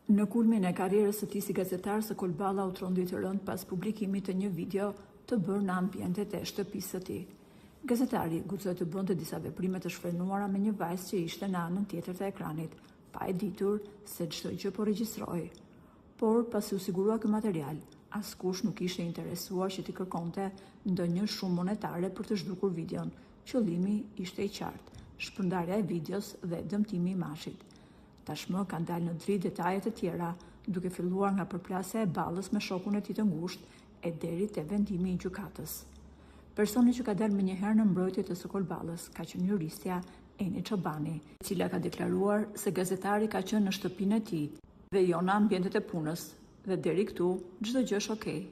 Në kulmin e karrierës së tij si gazetar, Sokol Balla u trondi të rënd pas publikimit të një video të bërë në ambientet e shtëpisë së tij. Gazetari guxoi të bënte disa veprime të shfrenuara me një vajzë që ishte në anën tjetër të ekranit, pa e ditur se çdo gjë po regjistroi. Por pasi u sigurua ky material, askush nuk ishte interesuar që t'i kërkonte ndonjë shumë monetare për të zhdukur videon. Qëllimi ishte i qartë: shpërndarja e videos dhe dëmtimi i mashit. Tashmë kanë dalë në dritë detajet të tjera, duke filluar nga përplasja e Ballës me shokun e tij të ngushtë e deri te vendimi i gjykatës. Personi që ka dalë menjëherë në mbrojtje të Sokol Ballës ka qenë juristja Eni Çobani, e cila ka deklaruar se gazetari ka qenë në shtëpinë e tij dhe jo në ambientet e punës, dhe deri këtu çdo gjë është okay.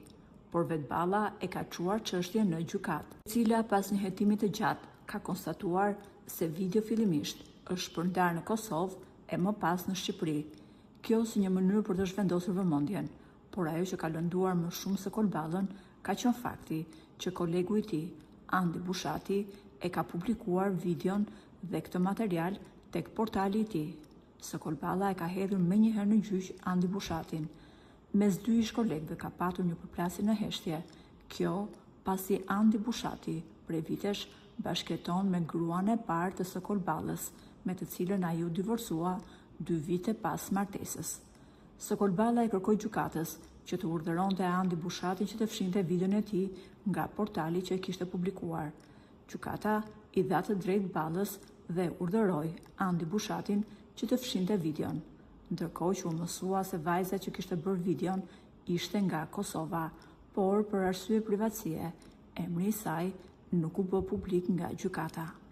Por vet Balla e ka çuar çështjen në gjykatë, e cila pas një hetimi të gjatë ka konstatuar se video fillimisht është shpërndar në Kosovë e më pas në Shqipëri. Kjo si një mënyrë për të zhvendosur vëmendjen, por ajo që ka lënduar më shumë Sokol Ballën ka qenë fakti që kolegu i tij, Andi Bushati, e ka publikuar videon dhe këtë material tek portali i tij. Sokol Balla e ka hedhur menjëherë në gjyq Andi Bushatin. Mes dy ish kolegëve ka patur një përplasje në heshtje. Kjo pasi Andi Bushati prej vitesh bashkëton me gruan e parë të Sokol Ballës, me të cilën ai u divorcua 2 vite pas martesës. Sokol Balla i kërkoi gjykatës që të urdhëronte Andi Bushatin që të fshinte videon e tij nga portali që e kishte publikuar. Gjykata i dha të drejtë Ballës dhe urdhëroi Andi Bushatin që të fshinte videon, ndërkohë që u mësua se vajza që kishte bërë videon ishte nga Kosova, por për arsye privatësie, emri i saj nuk u bë publik nga gjykata.